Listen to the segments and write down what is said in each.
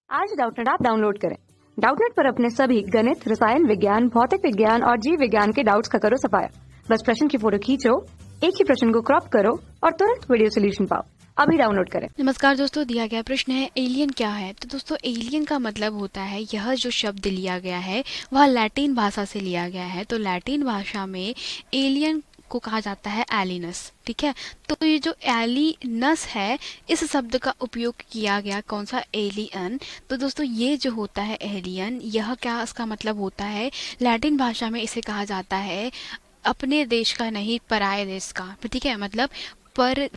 आज Doubtnut app download करें। Doubtnut पर अपने सभी गणित, रसायन विज्ञान, भौतिक विज्ञान और जीव विज्ञान के डाउट्स का करो सफाया। बस प्रश्न की फोटो खींचो, एक ही प्रश्न को क्रॉप करो और तुरंत वीडियो सोल्यूशन पाओ। अभी डाउनलोड करें। नमस्कार दोस्तों, दिया गया प्रश्न है एलियन क्या है। तो दोस्तों एलियन का मतलब होता है, यह जो शब्द लिया गया है वह लैटिन भाषा से लिया गया है। तो लैटिन भाषा में एलियन को कहा जाता है एलिनस। ठीक है, तो ये जो एलिनस है इस शब्द का उपयोग किया गया कौन सा, एलियन। तो दोस्तों ये जो होता है एलियन, यह क्या इसका मतलब होता है, लैटिन भाषा में इसे कहा जाता है अपने देश का नहीं पराये देश का। ठीक है, मतलब पर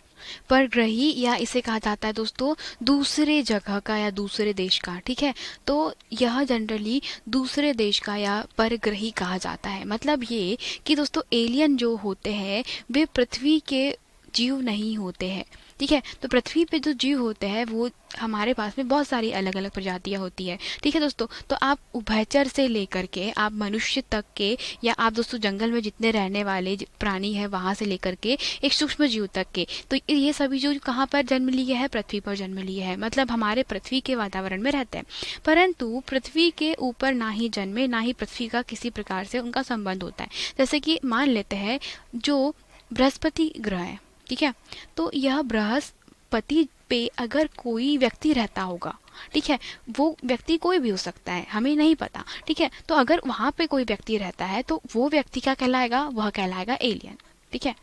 परग्रही, या इसे कहा जाता है दोस्तों दूसरे जगह का या दूसरे देश का। ठीक है, तो यह जनरली दूसरे देश का या परग्रही कहा जाता है। मतलब ये कि दोस्तों एलियन जो होते हैं वे पृथ्वी के जीव नहीं होते हैं। ठीक है, तो पृथ्वी पे जो जीव होते हैं वो हमारे पास में बहुत सारी अलग अलग प्रजातियां होती है। ठीक है दोस्तों, तो आप उभयचर से लेकर के आप मनुष्य तक के, या आप दोस्तों जंगल में जितने रहने वाले प्राणी हैं वहां से लेकर के एक सूक्ष्म जीव तक के, तो ये सभी जो कहाँ पर जन्म लिए है, पृथ्वी पर जन्म लिए है। मतलब हमारे पृथ्वी के वातावरण में रहते हैं, परंतु पृथ्वी के ऊपर ना ही जन्मे, ना ही पृथ्वी का किसी प्रकार से उनका संबंध होता है। जैसे कि मान लेते हैं जो बृहस्पति ग्रह है, ठीक है, तो यह बृहस्पति पे अगर कोई व्यक्ति रहता होगा, ठीक है, वो व्यक्ति कोई भी हो सकता है, हमें नहीं पता। ठीक है, तो अगर वहां पे कोई व्यक्ति रहता है तो वो व्यक्ति क्या कहलाएगा, वह कहलाएगा एलियन। ठीक है,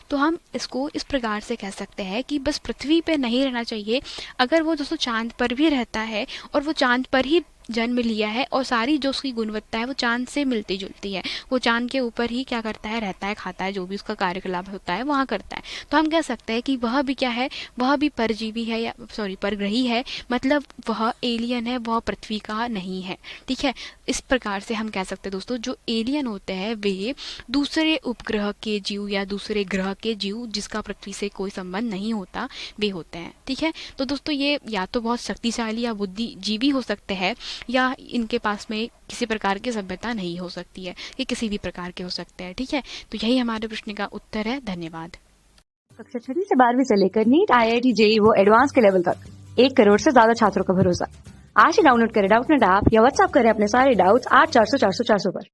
तो हम इसको इस प्रकार से कह सकते हैं कि बस पृथ्वी पे नहीं रहना चाहिए, अगर वो दोस्तों चांद पर भी रहता है और वो चांद पर ही जन्म लिया है और सारी जो उसकी गुणवत्ता है वो चांद से मिलती जुलती है, वो चांद के ऊपर ही क्या करता है, रहता है, खाता है, जो भी उसका कार्यकलाप होता है वहाँ करता है, तो हम कह सकते हैं कि वह भी क्या है, वह भी परजीवी है, या सॉरी परग्रही है। मतलब वह एलियन है, वह पृथ्वी का नहीं है। ठीक है, इस प्रकार से हम कह सकते हैं दोस्तों जो एलियन होते हैं वे दूसरे उपग्रह के जीव या दूसरे ग्रह के जीव जिसका पृथ्वी से कोई संबंध नहीं होता, वे होते हैं। ठीक है, तो दोस्तों ये या तो बहुत शक्तिशाली या बुद्धिजीवी हो सकते हैं, या इनके पास में किसी प्रकार की सभ्यता नहीं हो सकती है, ये किसी भी प्रकार के हो सकते हैं। ठीक है, तो यही हमारे प्रश्न का उत्तर है। धन्यवाद। कक्षा 6 से 12वीं से लेकर नीट, IIT, JEE वो एडवांस के लेवल तक 1 करोड़ से ज्यादा छात्रों का भरोसा। आज ही डाउनलोड करें डाउटनेट ऐप या व्हाट्सएप करें अपने सारे डाउट्स 8400 400 400 पर।